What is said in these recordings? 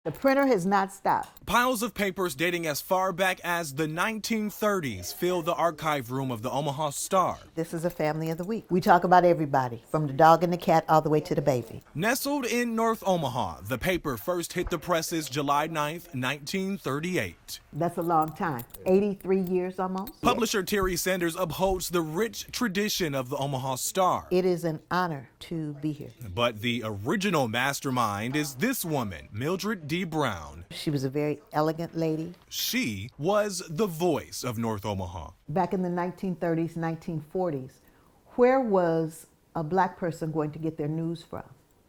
The printer has not stopped. Piles of papers dating as far back as the 1930s fill the archive room of the Omaha Star. This is a family of the week. We talk about everybody, from the dog and the cat all the way to the baby. Nestled in North Omaha, the paper first hit the presses July 9th, 1938. That's a long time. 83 years almost. Publisher Terry Sanders upholds the rich tradition of the Omaha Star. It is an honor to be here. But the original mastermind is this woman, Mildred D. Brown. She was a very elegant lady. She was the voice of North Omaha. Back in the 1930s, 1940s, where was a black person going to get their news from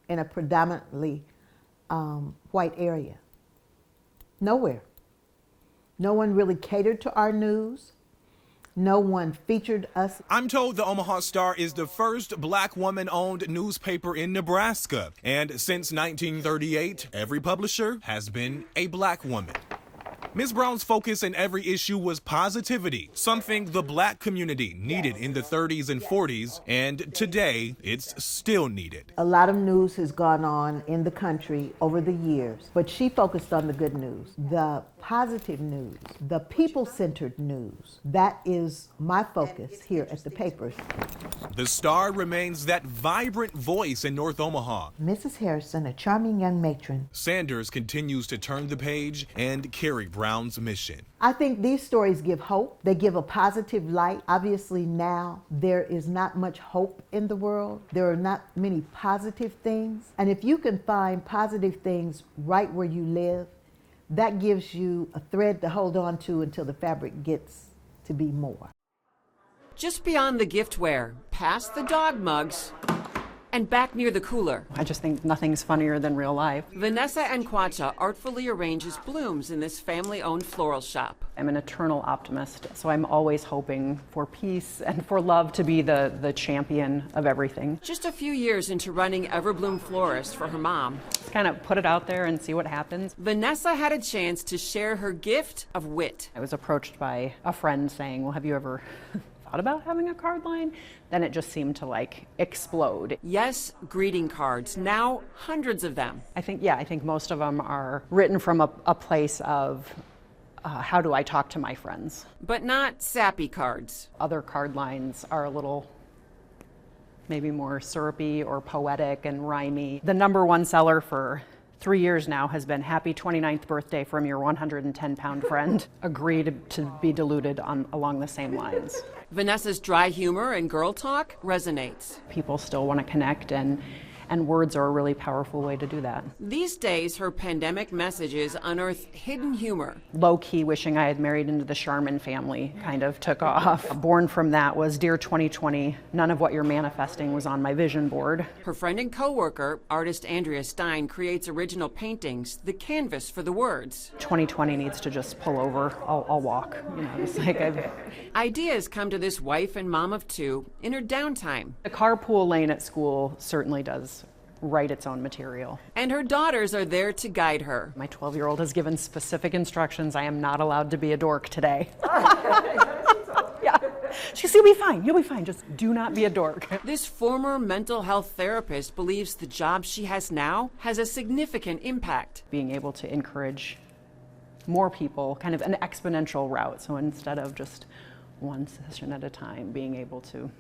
in a predominantly white area? Nowhere. No one really catered to our news. No one featured us. I'm told the Omaha Star is the first black woman-owned newspaper in Nebraska. And since 1938, every publisher has been a black woman. Ms. Brown's focus in every issue was positivity, something the black community needed in the 30s and 40s, and today it's still needed. A lot of news has gone on in the country over the years, but she focused on the good news, the positive news, the people-centered news. That is my focus here at the papers. The Star remains that vibrant voice in North Omaha. Mrs. Harrison, a charming young matron. Sanders continues to turn the page and carry Brown's mission. I think these stories give hope. They give a positive light. Obviously now there is not much hope in the world. There are not many positive things. And if you can find positive things right where you live, that gives you a thread to hold on to until the fabric gets to be more. Just beyond the giftware, past the dog mugs, and back near the cooler. I just think nothing's funnier than real life. Vanessa Anquacha artfully arranges blooms in this family-owned floral shop. I'm an eternal optimist, so I'm always hoping for peace and for love to be the champion of everything. Just a few years into running Everbloom Florist for her mom, Just kind of put it out there and see what happens. Vanessa had a chance to share her gift of wit. I was approached by a friend saying, well, have you ever thought about having a card line? Then it just seemed to like explode. Yes, greeting cards, now hundreds of them. I think most of them are written from a place of how do I talk to my friends? But not sappy cards. Other card lines are a little maybe more syrupy or poetic and rhymey. The #1 seller for 3 years now has been happy 29th birthday from your 110-pound friend. Agree to be diluted along the same lines. Vanessa's dry humor and girl talk resonates. People still want to connect, and words are a really powerful way to do that. These days, her pandemic messages unearth hidden humor. Low-key wishing I had married into the Sharman family kind of took off. Born from that was, Dear 2020, none of what you're manifesting was on my vision board. Her friend and co-worker, artist Andrea Stein, creates original paintings, the canvas for the words. 2020 needs to just pull over. I'll walk. You know, it's like Ideas come to this wife and mom of two in her downtime. The carpool lane at school certainly does write its own material. And her daughters are there to guide her. My 12-year-old has given specific instructions. I am not allowed to be a dork today. Yeah. She said, you'll be fine, just do not be a dork. This former mental health therapist believes the job she has now has a significant impact. Being able to encourage more people, kind of an exponential route. So instead of just one session at a time, being able to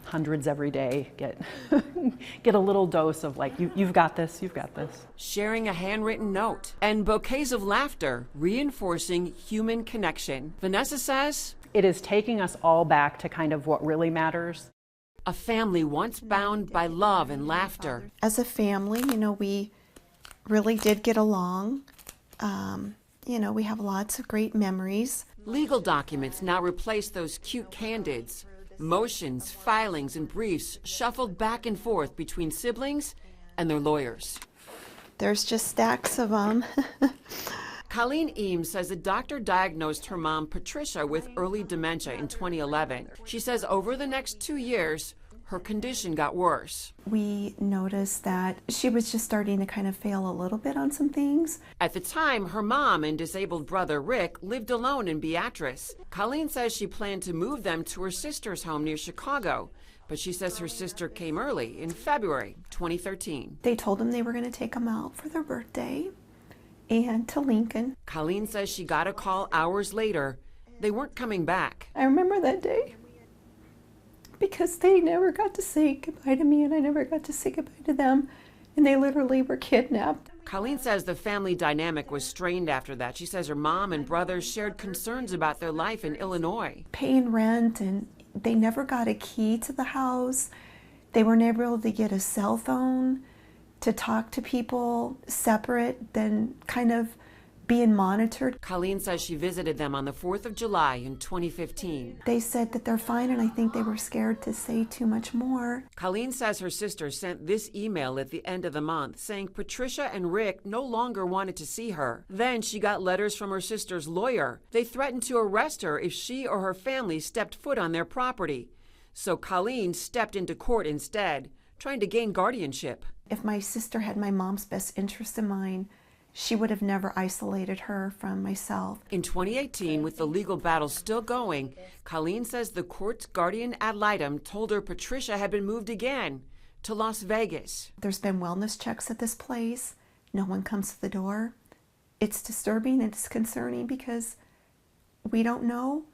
hundreds every day, get a little dose of like, you've got this, you've got this. Sharing a handwritten note and bouquets of laughter, reinforcing human connection. Vanessa says, it is taking us all back to kind of what really matters. A family once bound by love and laughter. As a family, we really did get along. We have lots of great memories. Legal documents now replace those cute candids. Motions, filings, and briefs shuffled back and forth between siblings and their lawyers. There's just stacks of them. Colleen Eames says a doctor diagnosed her mom, Patricia, with early dementia in 2011. She says over the next 2 years, her condition got worse. We noticed that she was just starting to kind of fail a little bit on some things. At the time, her mom and disabled brother Rick lived alone in Beatrice. Colleen says she planned to move them to her sister's home near Chicago, but she says her sister came early in February 2013. They told them they were going to take them out for their birthday, and to Lincoln. Colleen says she got a call hours later. They weren't coming back. I remember that day because they never got to say goodbye to me and I never got to say goodbye to them, and they literally were kidnapped. Colleen says the family dynamic was strained after that. She says her mom and brothers shared concerns about their life in Illinois. Paying rent, and they never got a key to the house. They were never able to get a cell phone to talk to people separate than kind of being monitored. Colleen says she visited them on the 4th of July in 2015. They said that they're fine, and I think they were scared to say too much more. Colleen says her sister sent this email at the end of the month saying Patricia and Rick no longer wanted to see her. Then she got letters from her sister's lawyer. They threatened to arrest her if she or her family stepped foot on their property. So Colleen stepped into court instead, trying to gain guardianship. If my sister had my mom's best interest in mind, she would have never isolated her from myself. In 2018, with the legal battle still going, Colleen says the court's guardian ad litem told her Patricia had been moved again to Las Vegas. There's been wellness checks at this place. No one comes to the door. It's disturbing and it's concerning because we don't know.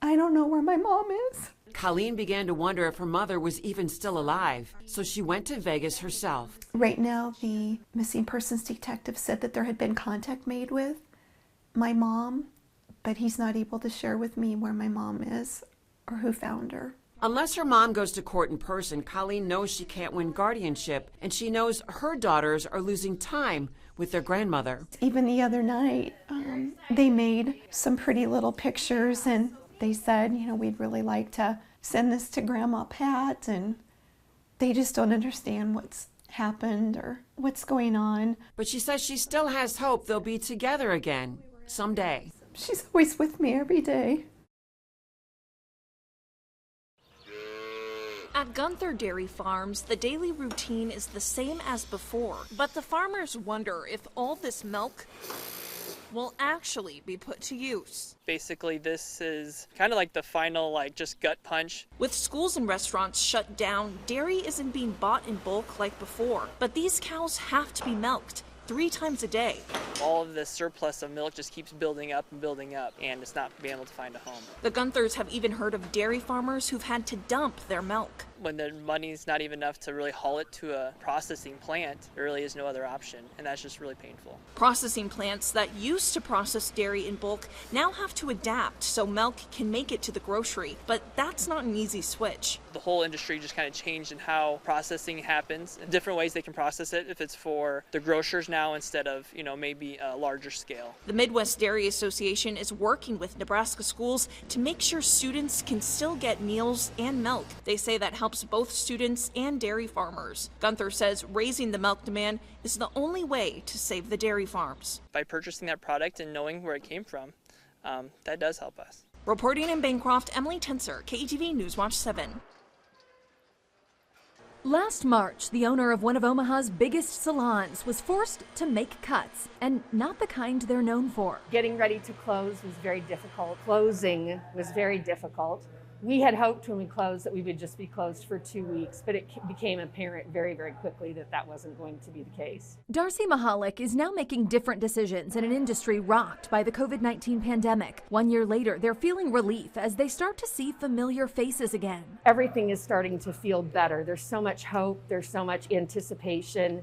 I don't know where my mom is. Colleen began to wonder if her mother was even still alive, so she went to Vegas herself. Right now, the missing persons detective said that there had been contact made with my mom, but he's not able to share with me where my mom is or who found her. Unless her mom goes to court in person, Colleen knows she can't win guardianship, and she knows her daughters are losing time with their grandmother. Even the other night, they made some pretty little pictures, and they said, you know, we'd really like to send this to Grandma Pat, and they just don't understand what's happened or what's going on. But she says she still has hope they'll be together again someday. She's always with me every day. At Gunther Dairy Farms, the daily routine is the same as before, but the farmers wonder if all this milk will actually be put to use. Basically, this is kind of like the final, just gut punch. With schools and restaurants shut down, dairy isn't being bought in bulk like before, but these cows have to be milked 3 times a day. All of the surplus of milk just keeps building up, and it's not being able to find a home. The Gunthers have even heard of dairy farmers who've had to dump their milk. When the money's not even enough to really haul it to a processing plant, there really is no other option, and that's just really painful. Processing plants that used to process dairy in bulk now have to adapt so milk can make it to the grocery, but that's not an easy switch. The whole industry just kind of changed in how processing happens, different ways they can process it, if it's for the grocers now instead of, maybe a larger scale. The Midwest Dairy Association is working with Nebraska schools to make sure students can still get meals and milk. They say that helps both students and dairy farmers. Gunther says raising the milk demand is the only way to save the dairy farms. By purchasing that product and knowing where it came from, that does help us. Reporting in Bancroft, Emily Tenser, KETV Newswatch 7. Last March, the owner of one of Omaha's biggest salons was forced to make cuts, and not the kind they're known for. Getting ready to close was very difficult. Closing was very difficult. We had hoped when we closed that we would just be closed for 2 weeks, but it became apparent very, very quickly that that wasn't going to be the case. Darcy Mahalik is now making different decisions in an industry rocked by the COVID-19 pandemic. 1 year later, they're feeling relief as they start to see familiar faces again. Everything is starting to feel better. There's so much hope. There's so much anticipation.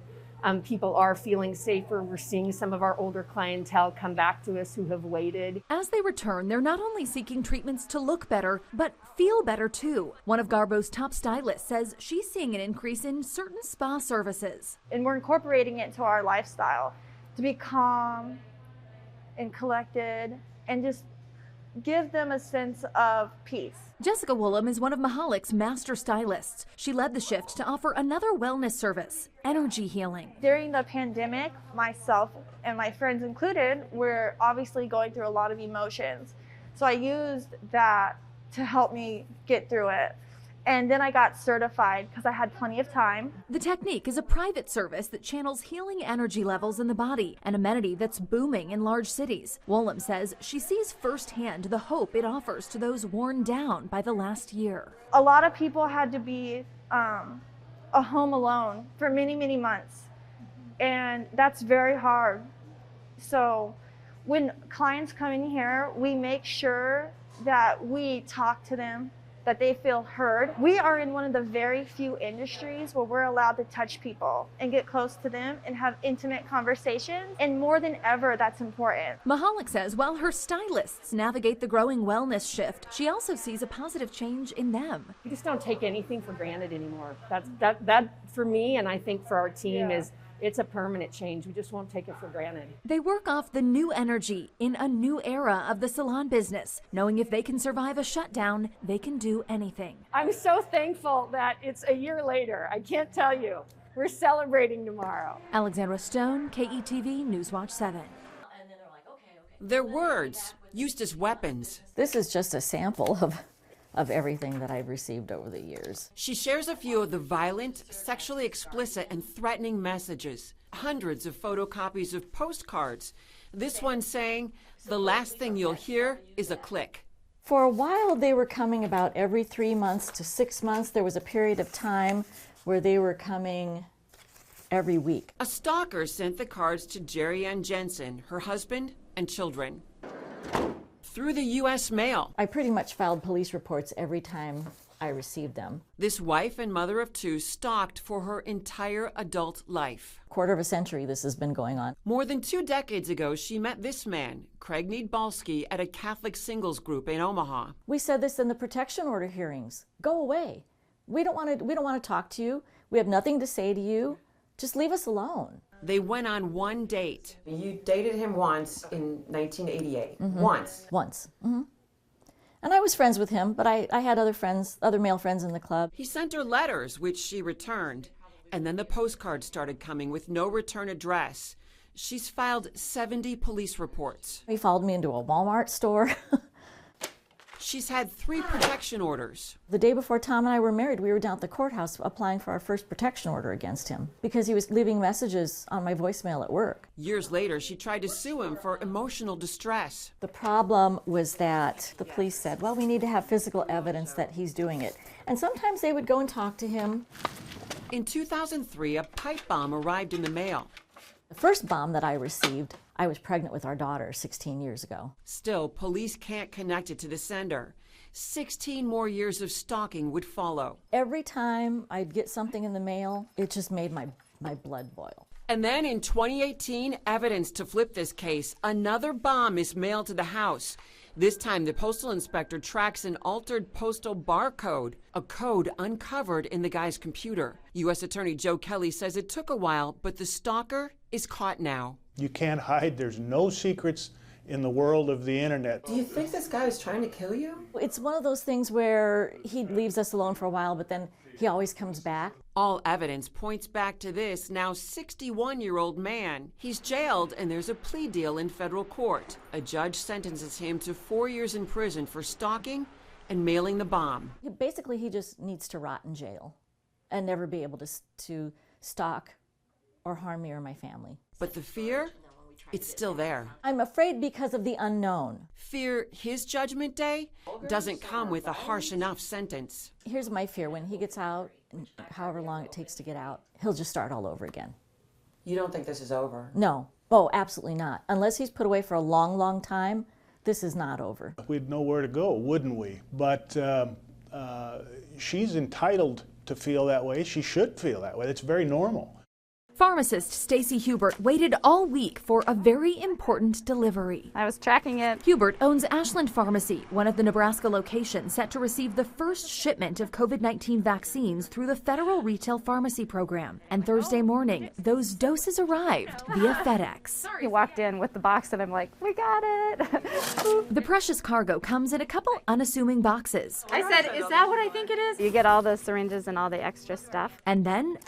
People are feeling safer. We're seeing some of our older clientele come back to us who have waited. As they return, they're not only seeking treatments to look better, but feel better too. One of Garbo's top stylists says she's seeing an increase in certain spa services. And we're incorporating it to our lifestyle to be calm and collected and just give them a sense of peace. Jessica Woolham is one of Mahalik's master stylists. She led the shift to offer another wellness service, energy healing. During the pandemic, myself and my friends included were obviously going through a lot of emotions. So I used that to help me get through it. And then I got certified because I had plenty of time. The technique is a private service that channels healing energy levels in the body, an amenity that's booming in large cities. Woolham says she sees firsthand the hope it offers to those worn down by the last year. A lot of people had to be a home alone for many, many months. And that's very hard So when clients come in here, we make sure that we talk to them, that they feel heard. We are in one of the very few industries where we're allowed to touch people and get close to them and have intimate conversations. And more than ever, that's important. Mahalik says while her stylists navigate the growing wellness shift, she also sees a positive change in them. We just don't take anything for granted anymore. That for me, and I think for our team, is it's a permanent change. We just won't take it for granted. They work off the new energy in a new era of the salon business, knowing if they can survive a shutdown, they can do anything. I'm so thankful that it's a year later. I can't tell you. We're celebrating tomorrow. Alexandra Stone, KETV Newswatch 7. Their words used as weapons. This is just a sample of everything that I've received over the years. She shares a few of the violent, sexually explicit, and threatening messages. Hundreds of photocopies of postcards. This one saying, "The last thing you'll hear is a click." For a while, they were coming about every 3 months to 6 months. There was a period of time where they were coming every week. A stalker sent the cards to Jerry Ann Jensen, her husband, and children. Through the U.S. mail. I pretty much filed police reports every time I received them. This wife and mother of two stalked for her entire adult life. Quarter of a century this has been going on. More than 2 decades ago, she met this man, Craig Needbalski, at a Catholic singles group in Omaha. We said this in the protection order hearings. Go away. We don't want to talk to you. We have nothing to say to you. Just leave us alone. They went on one date. You dated him once in 1988. Once. Once. And I was friends with him, but I had other male friends in the club. He sent her letters, which she returned. And then the postcards started coming with no return address. She's filed 70 police reports. He followed me into a Walmart store. She's had 3 protection orders. The day before Tom and I were married, we were down at the courthouse applying for our first protection order against him because he was leaving messages on my voicemail at work. Years later, she tried to sue him for emotional distress. The problem was that the police said, well, we need to have physical evidence that he's doing it. And sometimes they would go and talk to him. In 2003, a pipe bomb arrived in the mail. The first bomb that I received, I was pregnant with our daughter 16 years ago. Still, police can't connect it to the sender. 16 more years of stalking would follow. Every time I'd get something in the mail, it just made my blood boil. And then in 2018, evidence to flip this case, another bomb is mailed to the house. This time, the postal inspector tracks an altered postal barcode, a code uncovered in the guy's computer. U.S. Attorney Joe Kelly says it took a while, but the stalker is caught now. You can't hide. There's no secrets in the world of the internet. Do you think this guy was trying to kill you? It's one of those things where he leaves us alone for a while, but then he always comes back. All evidence points back to this now 61-year-old man. He's jailed and there's a plea deal in federal court. A judge sentences him to 4 years in prison for stalking and mailing the bomb. Basically, he just needs to rot in jail and never be able to stalk or harm me or my family. But the fear, it's still there. I'm afraid because of the unknown. Fear his judgment day doesn't come with a harsh enough sentence. Here's my fear. When he gets out, and however long it takes to get out, he'll just start all over again. You don't think this is over? No. Oh, absolutely not. Unless he's put away for a long, long time, this is not over. We'd know where to go, wouldn't we? But she's entitled to feel that way. She should feel that way. It's very normal. Pharmacist Stacy Hubert waited all week for a very important delivery. I was tracking it. Hubert owns Ashland Pharmacy, one of the Nebraska locations set to receive the first shipment of COVID-19 vaccines through the federal retail pharmacy program. And Thursday morning, those doses arrived via FedEx. He walked in with the box and I'm like, we got it. The precious cargo comes in a couple unassuming boxes. I said, is that what I think it is? You get all the syringes and all the extra stuff. And then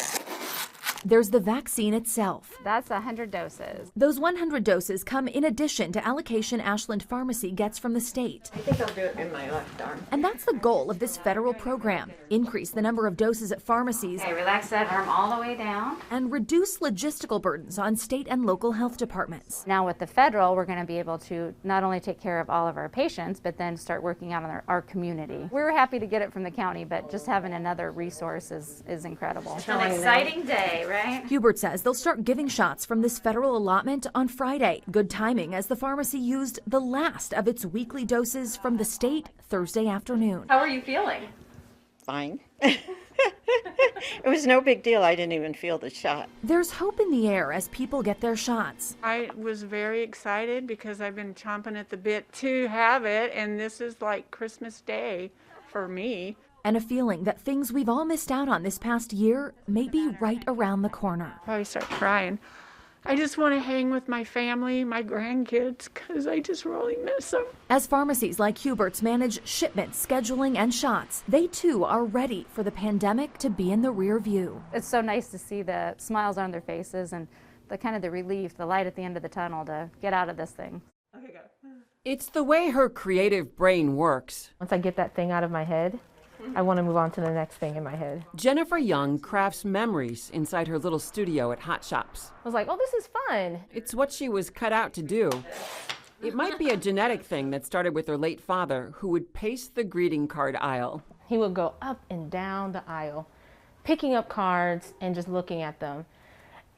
there's the vaccine itself. That's 100 doses. Those 100 doses come in addition to allocation Ashland Pharmacy gets from the state. I think I'll do it in my left arm. And that's the goal of this federal program. Increase the number of doses at pharmacies. Okay, relax that arm all the way down. And reduce logistical burdens on state and local health departments. Now with the federal, we're going to be able to not only take care of all of our patients, but then start working out on our community. We're happy to get it from the county, but just having another resource is incredible. It's an exciting day. right? Hubert says they'll start giving shots from this federal allotment on Friday. Good timing as the pharmacy used the last of its weekly doses from the state Thursday afternoon. How are you feeling? Fine. It was no big deal. I didn't even feel the shot. There's hope in the air as people get their shots. I was very excited because I've been chomping at the bit to have it, and this is like Christmas Day for me. And a feeling that things we've all missed out on this past year may be right around the corner. I start crying. I just want to hang with my family, my grandkids, because I just really miss them. As pharmacies like Hubert's manage shipments, scheduling, and shots, they too are ready for the pandemic to be in the rear view. It's so nice to see the smiles on their faces and the kind of the relief, the light at the end of the tunnel to get out of this thing. Okay, go. It's the way her creative brain works. Once I get that thing out of my head, I want to move on to the next thing in my head. Jennifer Young crafts memories inside her little studio at Hot Shops. I was like, oh, this is fun. It's what she was cut out to do. It might be a genetic thing that started with her late father, who would pace the greeting card aisle. He would go up and down the aisle, picking up cards and just looking at them,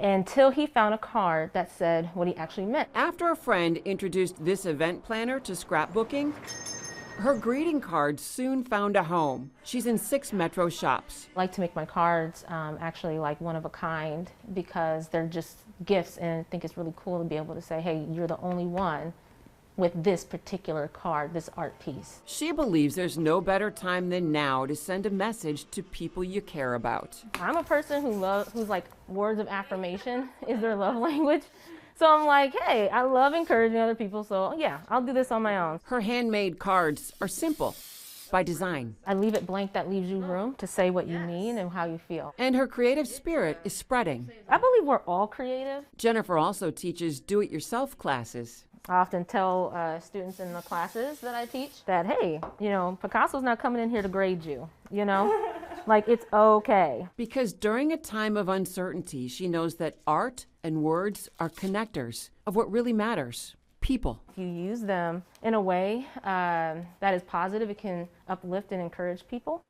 until he found a card that said what he actually meant. After a friend introduced this event planner to scrapbooking, her greeting cards soon found a home. She's in 6 metro shops. I like to make my cards actually like one of a kind because they're just gifts, and I think it's really cool to be able to say, hey, you're the only one with this particular card, this art piece. She believes there's no better time than now to send a message to people you care about. I'm a person who's like words of affirmation is their love language. So I'm like, hey, I love encouraging other people, so yeah, I'll do this on my own. Her handmade cards are simple by design. I leave it blank, that leaves you room to say what you mean and how you feel. And her creative spirit is spreading. I believe we're all creative. Jennifer also teaches do-it-yourself classes. I often tell students in the classes that I teach that, hey, Picasso's not coming in here to grade you, like it's okay. Because during a time of uncertainty, she knows that art and words are connectors of what really matters, people. If you use them in a way that is positive, it can uplift and encourage people.